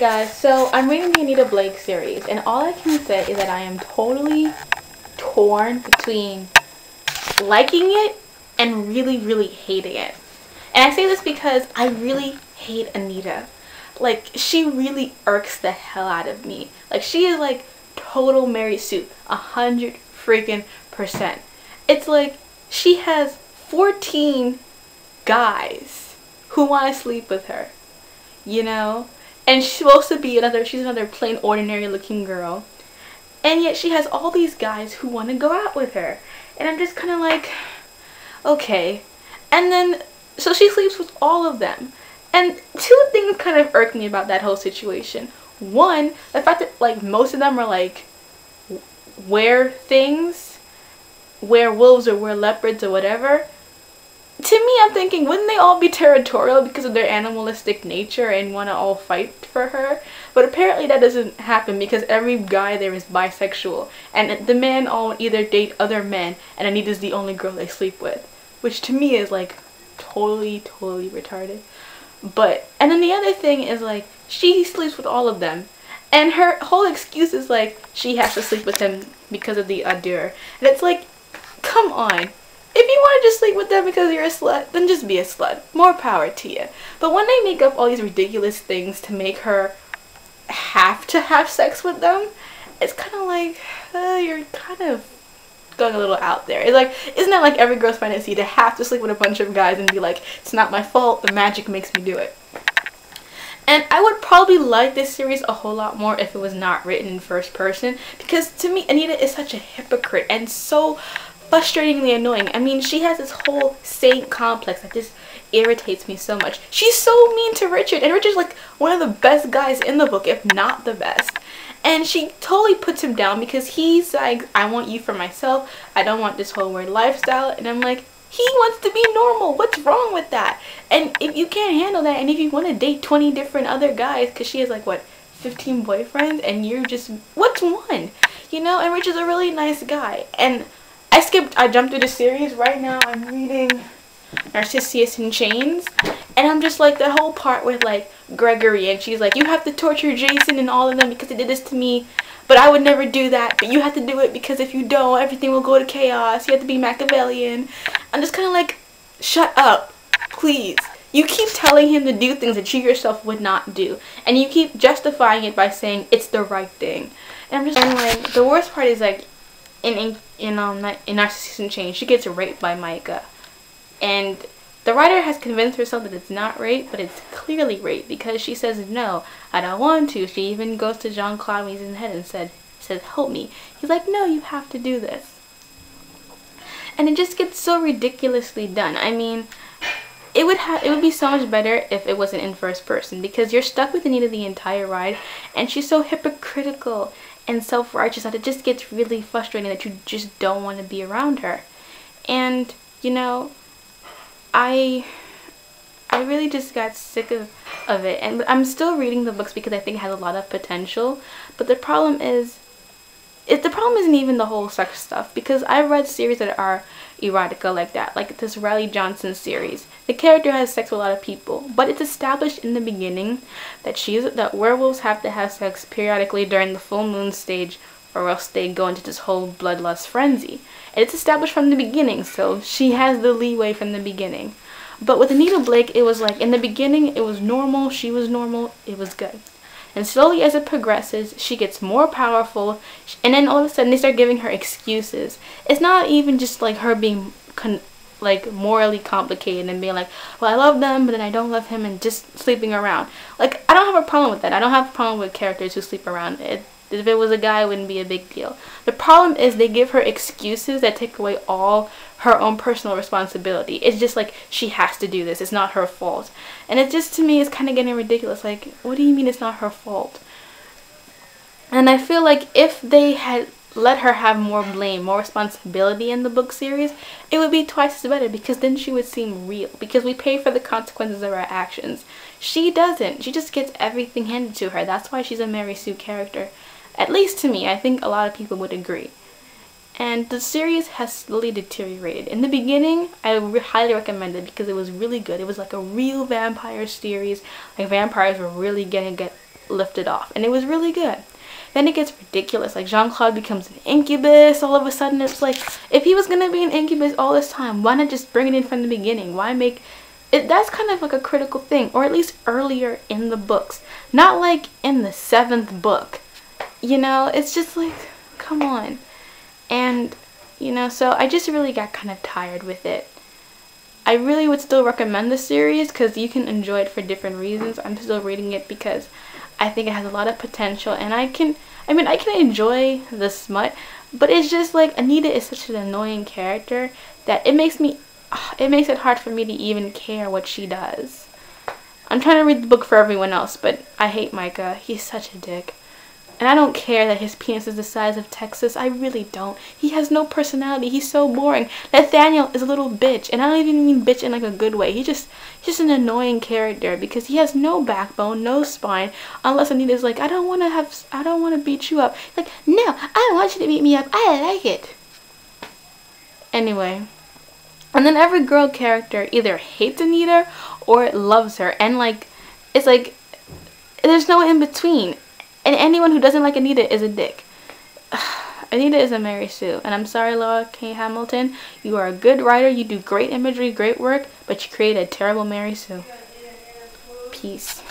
guys, so I'm reading the Anita Blake series, and all I can say is that I am totally torn between liking it and really hating it. And I say this because I really hate Anita. Like, she really irks the hell out of me. Like, she is like total Mary Sue, 100 freaking %. It's like she has 14 guys who want to sleep with her, you know? And she's supposed to be she's another plain ordinary looking girl. And yet she has all these guys who want to go out with her. And I'm just kind of like, okay. And then, so she sleeps with all of them. And two things kind of irk me about that whole situation. One, the fact that like most of them are like werewolves or wereleopards or whatever. To me, I'm thinking, wouldn't they all be territorial because of their animalistic nature and want to all fight for her? But apparently that doesn't happen because every guy there is bisexual. And the men all either date other men, and Anita's the only girl they sleep with. Which to me is like totally retarded. And then the other thing is like, she sleeps with all of them. And her whole excuse is like, she has to sleep with him because of the allure. And it's like, come on. If you want to just sleep with them because you're a slut, then just be a slut. More power to you. But when they make up all these ridiculous things to make her have to have sex with them, it's kind of like, you're kind of going a little out there. It's like, isn't that like every girl's fantasy to have to sleep with a bunch of guys and be like, it's not my fault, the magic makes me do it. And I would probably like this series a whole lot more if it was not written in first person, because to me, Anita is such a hypocrite and so frustratingly annoying. I mean, she has this whole saint complex that just irritates me so much. She's so mean to Richard, and Richard's like one of the best guys in the book, if not the best. And she totally puts him down because he's like, I want you for myself. I don't want this whole weird lifestyle. And I'm like, he wants to be normal. What's wrong with that? And if you can't handle that, and if you want to date 20 different other guys, because she has like, what, 15 boyfriends, and you're just, what's one? You know, and Richard's a really nice guy. And I jumped through the series. Right now I'm reading Narcissus in Chains, and I'm just like, the whole part with like Gregory, and she's like, you have to torture Jason and all of them because they did this to me, but I would never do that, but you have to do it because if you don't, everything will go to chaos. You have to be Machiavellian. I'm just kind of like, shut up, please. You keep telling him to do things that you yourself would not do, and you keep justifying it by saying it's the right thing. And I'm just, and like, the worst part is like, in Narcissus in Chains, she gets raped by Micah, and the writer has convinced herself that it's not rape, but it's clearly rape because she says, no, I don't want to. She even goes to Jean-Claude when he's in the head and says, help me. He's like, no, you have to do this. And it just gets so ridiculously done. I mean, it would be so much better if it wasn't in first person, because you're stuck with Anita the entire ride, and she's so hypocritical and self-righteous that it just gets really frustrating that you just don't want to be around her. And, you know, I really just got sick of it. And I'm still reading the books because I think it has a lot of potential. But the problem is, the problem isn't even the whole sex stuff, because I've read series that are erotica like that, like this Riley Johnson series. The character has sex with a lot of people, but it's established in the beginning that werewolves have to have sex periodically during the full moon stage, or else they go into this whole bloodlust frenzy. And it's established from the beginning, so she has the leeway from the beginning. But with Anita Blake, it was like, in the beginning, it was normal, she was normal, it was good. And slowly as it progresses, she gets more powerful, and then all of a sudden they start giving her excuses. It's not even just like her being like morally complicated and being like, well, I love them, but then I don't love him, and just sleeping around. Like, I don't have a problem with that. I don't have a problem with characters who sleep around. If it was a guy, it wouldn't be a big deal. The problem is they give her excuses that take away all her own personal responsibility. It's just like, she has to do this. It's not her fault. And it just, to me, is kind of getting ridiculous. Like, what do you mean it's not her fault? And I feel like if they had let her have more blame, more responsibility in the book series, it would be twice as better, because then she would seem real. Because we pay for the consequences of our actions. She doesn't. She just gets everything handed to her. That's why she's a Mary Sue character. At least to me. I think a lot of people would agree. And the series has slowly deteriorated. In the beginning, I highly recommend it because it was really good. It was like a real vampire series. Like, vampires were really getting lifted off, and it was really good. Then it gets ridiculous. Like Jean-Claude becomes an incubus all of a sudden. It's like, if he was gonna be an incubus all this time, why not just bring it in from the beginning? Why make it? That's kind of like a critical thing, or at least earlier in the books, not like in the 7th book. You know, it's just like, come on. And you know, so I just really got kind of tired with it. I really would still recommend the series because you can enjoy it for different reasons. I'm still reading it because I think it has a lot of potential, and I can enjoy the smut, but it's just like Anita is such an annoying character that it makes it hard for me to even care what she does. I'm trying to read the book for everyone else, but I hate Micah. He's such a dick. And I don't care that his penis is the size of Texas. I really don't. He has no personality. He's so boring. Nathaniel is a little bitch. And I don't even mean bitch in like a good way. He's just an annoying character because he has no backbone, no spine. Unless Anita's like, I don't want to beat you up. Like, no, I don't want you to beat me up. I like it. Anyway. And then every girl character either hates Anita or loves her. And like, it's like, there's no in between. And anyone who doesn't like Anita is a dick. Anita is a Mary Sue. And I'm sorry, Laura K. Hamilton. You are a good writer. You do great imagery, great work. But you create a terrible Mary Sue. Peace.